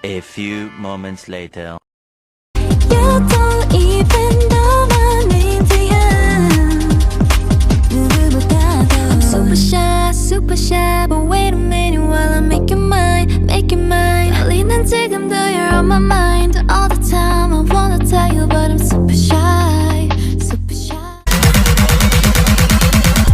A few moments later. You don't even know my name, I'm super shy, but wait a minute while I make you mine, make you mine. 떨리는 지금도 you're on my mind all the time. I wanna tell you, but I'm super shy, super shy.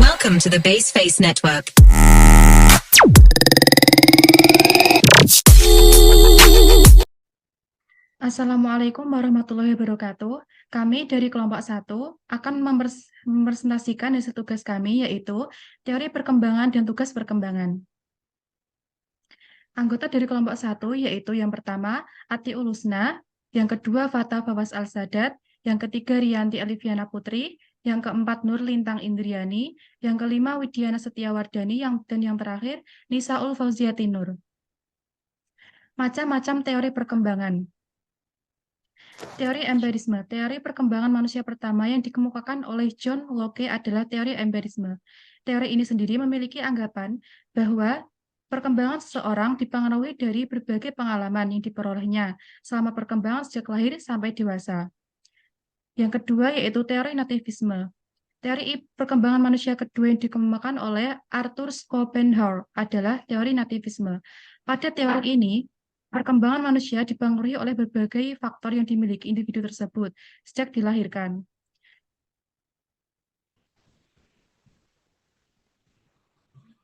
Welcome to the Baseface Network. Assalamualaikum warahmatullahi wabarakatuh. Kami dari kelompok 1 akan mempresentasikan hasil tugas kami, yaitu teori perkembangan dan tugas perkembangan. Anggota dari kelompok 1 yaitu yang pertama Atiul Husna, yang kedua Fatah Bawas Al-Sadat, yang ketiga Rianti Alifiana Putri, yang keempat Nur Lintang Indriani, yang kelima Widiana Setiawardani, dan yang terakhir Nisaul Fauziati Nur. Macam-macam teori perkembangan. Teori empirisme, teori perkembangan manusia pertama yang dikemukakan oleh John Locke adalah teori empirisme. Teori ini sendiri memiliki anggapan bahwa perkembangan seseorang dipengaruhi dari berbagai pengalaman yang diperolehnya selama perkembangan sejak lahir sampai dewasa. Yang kedua yaitu teori nativisme. Teori perkembangan manusia kedua yang dikemukakan oleh Arthur Schopenhauer adalah teori nativisme. Pada teori ini, perkembangan manusia dipengaruhi oleh berbagai faktor yang dimiliki individu tersebut sejak dilahirkan.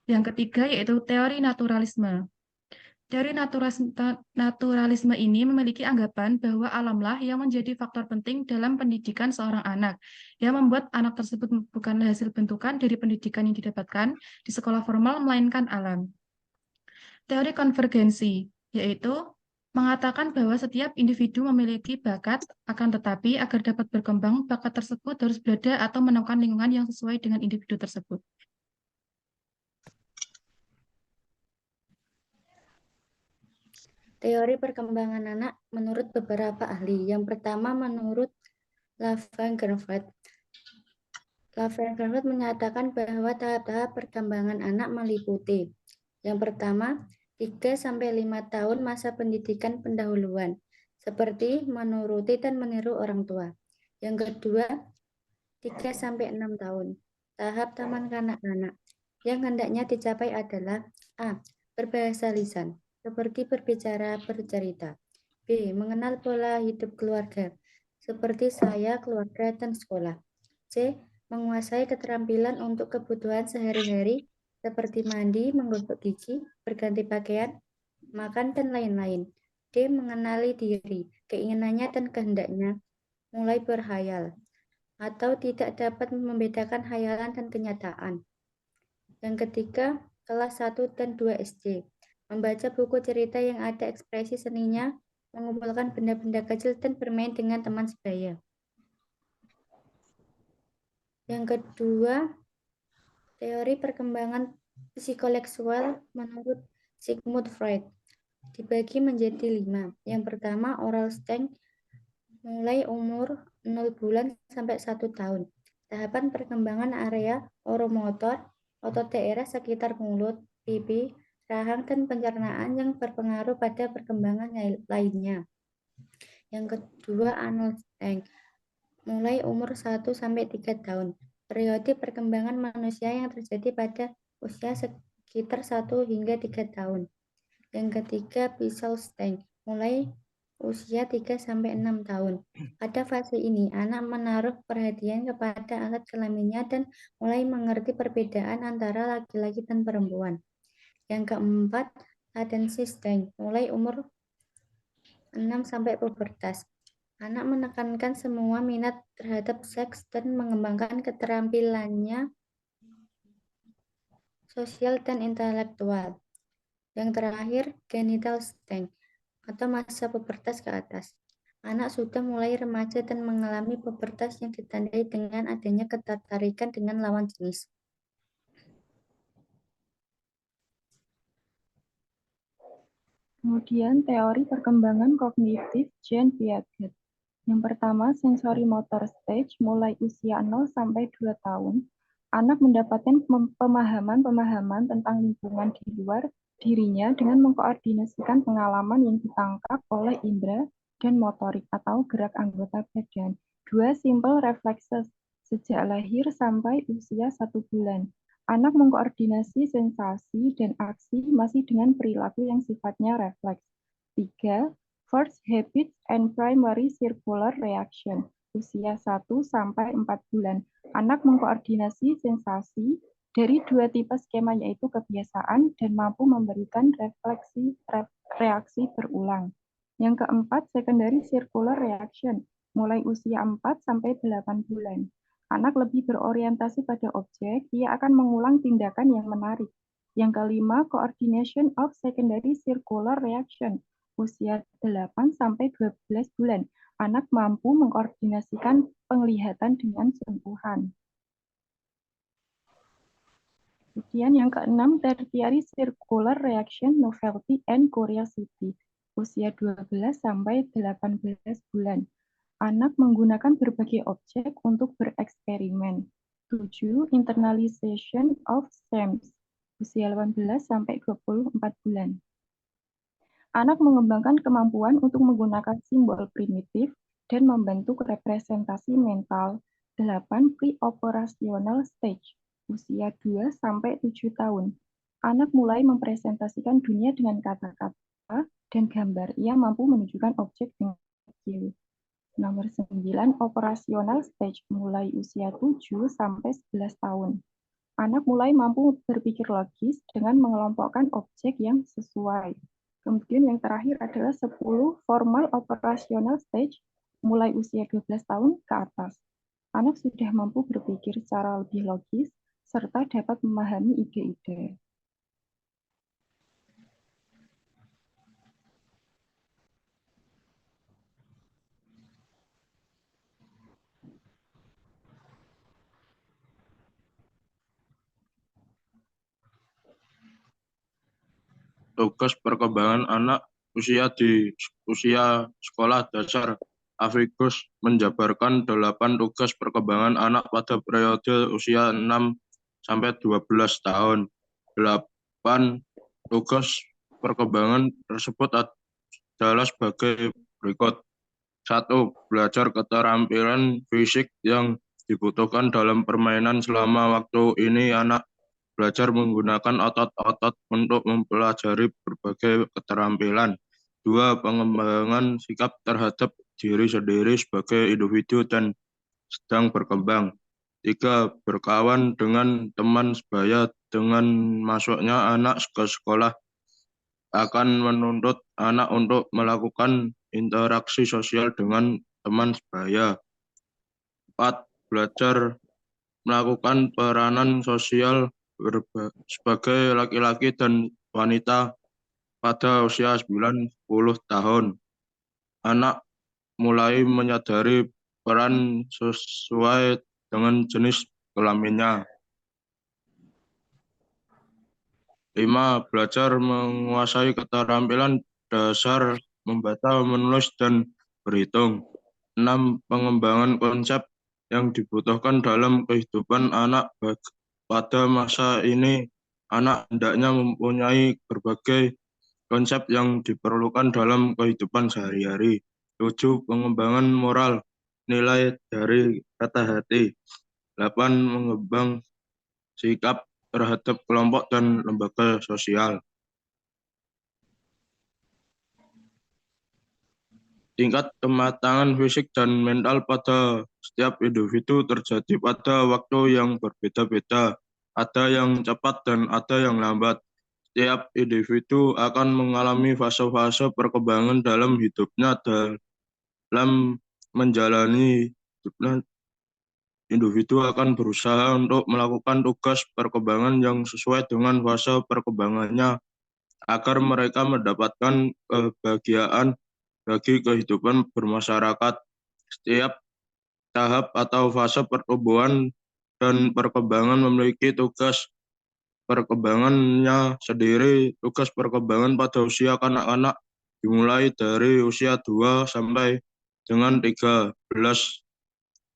Yang ketiga yaitu teori naturalisme. Teori naturalisme ini memiliki anggapan bahwa alamlah yang menjadi faktor penting dalam pendidikan seorang anak, yang membuat anak tersebut bukanlah hasil bentukan dari pendidikan yang didapatkan di sekolah formal, melainkan alam. Teori konvergensi, yaitu mengatakan bahwa setiap individu memiliki bakat, akan tetapi agar dapat berkembang, bakat tersebut harus berada atau menemukan lingkungan yang sesuai dengan individu tersebut. Teori perkembangan anak menurut beberapa ahli. Yang pertama menurut Lavenknecht. Lavenknecht menyatakan bahwa tahap-tahap perkembangan anak meliputi: yang pertama, 3-5 tahun masa pendidikan pendahuluan, seperti menuruti dan meniru orang tua. Yang kedua, 3-6 tahun, tahap taman kanak-kanak. Yang hendaknya dicapai adalah A. Berbahasa lisan, seperti berbicara, bercerita. B. Mengenal pola hidup keluarga, seperti saya, keluarga, dan sekolah. C. Menguasai keterampilan untuk kebutuhan sehari-hari, seperti mandi, menggosok gigi, berganti pakaian, makan, dan lain-lain. D. Mengenali diri, keinginannya dan kehendaknya, mulai berhayal, atau tidak dapat membedakan hayalan dan kenyataan. Yang ketiga, kelas 1 dan 2 SD. Membaca buku cerita yang ada ekspresi seninya, mengumpulkan benda-benda kecil, dan bermain dengan teman sebaya. Yang kedua, teori perkembangan psikoleksual menurut Sigmund Freud dibagi menjadi 5. Yang pertama, oral stage, mulai umur 0 bulan sampai 1 tahun. Tahapan perkembangan area oromotor, otot daerah sekitar mulut, pipi, rahang, dan pencernaan yang berpengaruh pada perkembangan lainnya. Yang kedua, anal stage, mulai umur 1-3 tahun. Periode perkembangan manusia yang terjadi pada usia sekitar 1-3 tahun. Yang ketiga, basal stage, mulai usia 3-6 tahun. Pada fase ini, anak menaruh perhatian kepada alat kelaminnya dan mulai mengerti perbedaan antara laki-laki dan perempuan. Yang keempat, latency stage, mulai umur 6 sampai pubertas. Anak menekankan semua minat terhadap seks dan mengembangkan keterampilannya sosial dan intelektual. Yang terakhir, genital stage, atau masa pubertas ke atas. Anak sudah mulai remaja dan mengalami pubertas yang ditandai dengan adanya ketertarikan dengan lawan jenis. Kemudian teori perkembangan kognitif Jean Piaget. Yang pertama, sensori motor stage mulai usia 0 sampai 2 tahun. Anak mendapatkan pemahaman-pemahaman tentang lingkungan di luar dirinya dengan mengkoordinasikan pengalaman yang ditangkap oleh indera dan motorik atau gerak anggota badan. 2. Simple reflexes. Sejak lahir sampai usia 1 bulan. Anak mengkoordinasi sensasi dan aksi masih dengan perilaku yang sifatnya refleks. 3. First habits and primary circular reaction. Usia 1 sampai 4 bulan. Anak mengkoordinasi sensasi dari 2 tipe skema, yaitu kebiasaan dan mampu memberikan reaksi berulang. Yang keempat, secondary circular reaction, mulai usia 4 sampai 8 bulan. Anak lebih berorientasi pada objek, ia akan mengulang tindakan yang menarik. Yang kelima, coordination of secondary circular reaction, usia 8 sampai 12 bulan. Anak mampu mengkoordinasikan penglihatan dengan sentuhan. Kemudian yang keenam, tertiary circular reaction, novelty and curiosity, usia 12 sampai 18 bulan. Anak menggunakan berbagai objek untuk bereksperimen. 7. Internalization of STEMs, usia 18 sampai 24 bulan. Anak mengembangkan kemampuan untuk menggunakan simbol primitif dan membentuk representasi mental. 8. Pre-operational stage, usia 2 sampai 7 tahun. Anak mulai mempresentasikan dunia dengan kata-kata dan gambar. Ia mampu menunjukkan objek dengan kecil. Nomor 9, operational stage, mulai usia 7 sampai 11 tahun. Anak mulai mampu berpikir logis dengan mengelompokkan objek yang sesuai. Kemudian yang terakhir adalah 10, formal operational stage, mulai usia 12 tahun ke atas. Anak sudah mampu berpikir secara lebih logis, serta dapat memahami ide-ide. Tugas perkembangan anak usia di usia sekolah dasar. Afrigus menjabarkan 8 tugas perkembangan anak pada periode usia 6 sampai 12 tahun. 8 tugas perkembangan tersebut adalah sebagai berikut. 1. Belajar keterampilan fisik yang dibutuhkan dalam permainan. Selama waktu ini anak belajar menggunakan otot-otot untuk mempelajari berbagai keterampilan. 2. Pengembangan sikap terhadap diri sendiri sebagai individu dan sedang berkembang. 3. Berkawan dengan teman sebaya. Dengan masuknya anak ke sekolah akan menuntut anak untuk melakukan interaksi sosial dengan teman sebaya. 4. Belajar melakukan peranan sosial sebagai laki-laki dan wanita pada usia 9-10 tahun. Anak mulai menyadari peran sesuai dengan jenis kelaminnya. 5. Belajar menguasai keterampilan dasar membaca, menulis, dan berhitung. 6. Pengembangan konsep yang dibutuhkan dalam kehidupan anak. Pada masa ini, anak hendaknya mempunyai berbagai konsep yang diperlukan dalam kehidupan sehari-hari. 7. Pengembangan moral, nilai dari kata hati. 8. Mengembang sikap terhadap kelompok dan lembaga sosial. Tingkat kematangan fisik dan mental pada setiap individu terjadi pada waktu yang berbeda-beda. Ada yang cepat dan ada yang lambat. Setiap individu akan mengalami fase-fase perkembangan dalam hidupnya. Dalam menjalani hidupnya, individu akan berusaha untuk melakukan tugas perkembangan yang sesuai dengan fase perkembangannya agar mereka mendapatkan kebahagiaan bagi kehidupan bermasyarakat. Setiap tahap atau fase pertumbuhan dan perkembangan memiliki tugas perkembangannya sendiri. Tugas perkembangan pada usia kanak-kanak dimulai dari usia 2 sampai dengan 13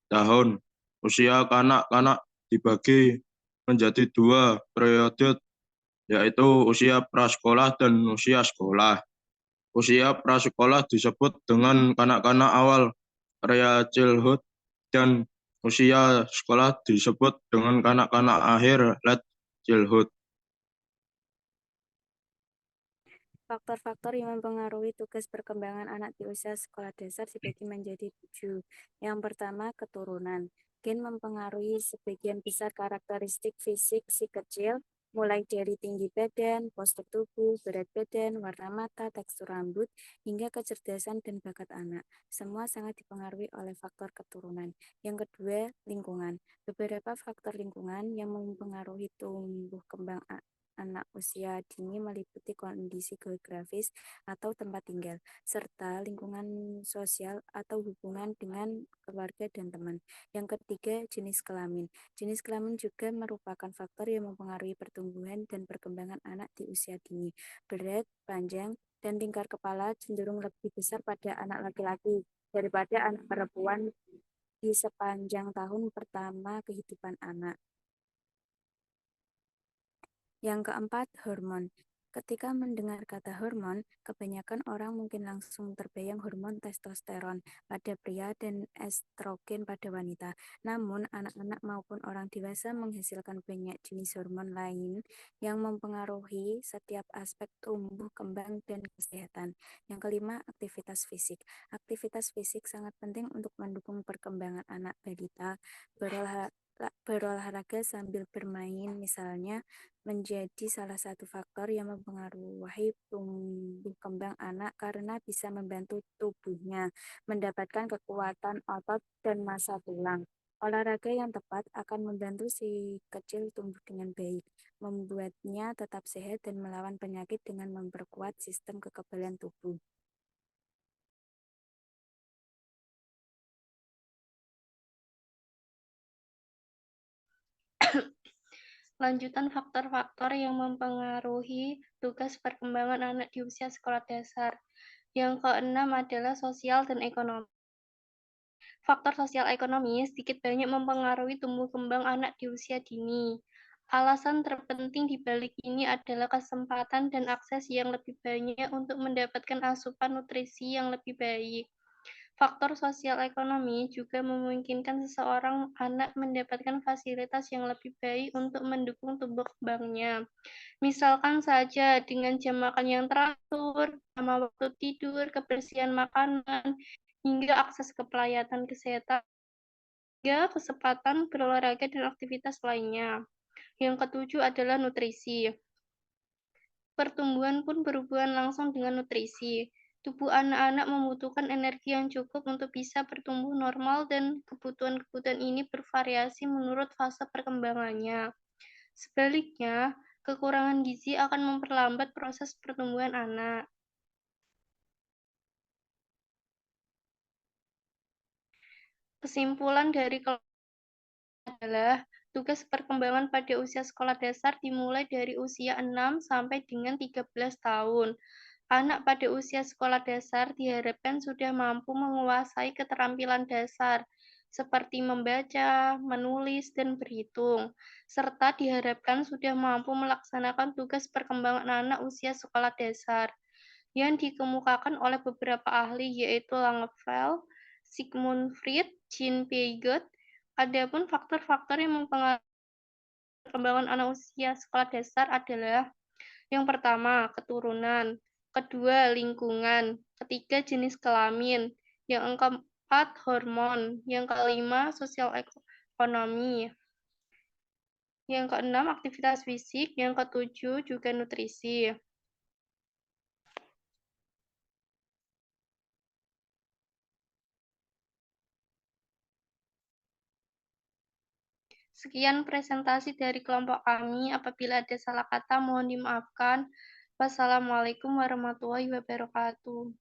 tahun. Usia kanak-kanak dibagi menjadi 2 periode, yaitu usia prasekolah dan usia sekolah. Usia prasekolah disebut dengan kanak-kanak awal area childhood dan usia sekolah disebut dengan kanak-kanak akhir late childhood. Faktor-faktor yang mempengaruhi tugas perkembangan anak di usia sekolah dasar dibagi menjadi 7. Yang pertama, keturunan. Gen mempengaruhi sebagian besar karakteristik fisik si kecil, mulai dari tinggi badan, postur tubuh, berat badan, warna mata, tekstur rambut, hingga kecerdasan dan bakat anak. Semua sangat dipengaruhi oleh faktor keturunan. Yang kedua, lingkungan. Beberapa faktor lingkungan yang mempengaruhi tumbuh kembang anak usia dini meliputi kondisi geografis atau tempat tinggal, serta lingkungan sosial atau hubungan dengan keluarga dan teman. Yang ketiga, jenis kelamin. Jenis kelamin juga merupakan faktor yang mempengaruhi pertumbuhan dan perkembangan anak di usia dini. Berat, panjang, dan lingkar kepala cenderung lebih besar pada anak laki-laki daripada anak perempuan di sepanjang tahun pertama kehidupan anak. Yang keempat, hormon. Ketika mendengar kata hormon, kebanyakan orang mungkin langsung terbayang hormon testosteron pada pria dan estrogen pada wanita. Namun, anak-anak maupun orang dewasa menghasilkan banyak jenis hormon lain yang mempengaruhi setiap aspek tumbuh kembang dan kesehatan. Yang kelima, aktivitas fisik. Aktivitas fisik sangat penting untuk mendukung perkembangan anak balita. Berolahraga sambil bermain, misalnya, menjadi salah satu faktor yang mempengaruhi tumbuh kembang anak karena bisa membantu tubuhnya mendapatkan kekuatan otot dan massa tulang. Olahraga yang tepat akan membantu si kecil tumbuh dengan baik, membuatnya tetap sehat dan melawan penyakit dengan memperkuat sistem kekebalan tubuh. Lanjutan faktor-faktor yang mempengaruhi tugas perkembangan anak di usia sekolah dasar. Yang keenam adalah sosial dan ekonomi. Faktor sosial ekonomi sedikit banyak mempengaruhi tumbuh kembang anak di usia dini. Alasan terpenting di balik ini adalah kesempatan dan akses yang lebih banyak untuk mendapatkan asupan nutrisi yang lebih baik. Faktor sosial ekonomi juga memungkinkan seseorang anak mendapatkan fasilitas yang lebih baik untuk mendukung tumbuh kembangnya. Misalkan saja dengan jam makan yang teratur, sama waktu tidur, kebersihan makanan, hingga akses ke pelayanan kesehatan, hingga kesempatan berolahraga dan aktivitas lainnya. Yang ketujuh adalah nutrisi. Pertumbuhan pun berhubungan langsung dengan nutrisi. Tubuh anak-anak membutuhkan energi yang cukup untuk bisa bertumbuh normal dan kebutuhan-kebutuhan ini bervariasi menurut fase perkembangannya. Sebaliknya, kekurangan gizi akan memperlambat proses pertumbuhan anak. Kesimpulan dari adalah tugas perkembangan pada usia sekolah dasar dimulai dari usia 6 sampai dengan 13 tahun. Anak pada usia sekolah dasar diharapkan sudah mampu menguasai keterampilan dasar seperti membaca, menulis, dan berhitung, serta diharapkan sudah mampu melaksanakan tugas perkembangan anak usia sekolah dasar yang dikemukakan oleh beberapa ahli yaitu Langeveld, Sigmund Freud, Jean Piaget. Adapun faktor-faktor yang mempengaruhi perkembangan anak usia sekolah dasar adalah yang pertama, keturunan, kedua, lingkungan, ketiga, jenis kelamin, yang keempat, hormon, yang kelima, sosial ekonomi, yang keenam, aktivitas fisik, yang ketujuh, juga nutrisi. Sekian presentasi dari kelompok kami. Apabila ada salah kata, mohon dimaafkan. Wassalamualaikum warahmatullahi wabarakatuh.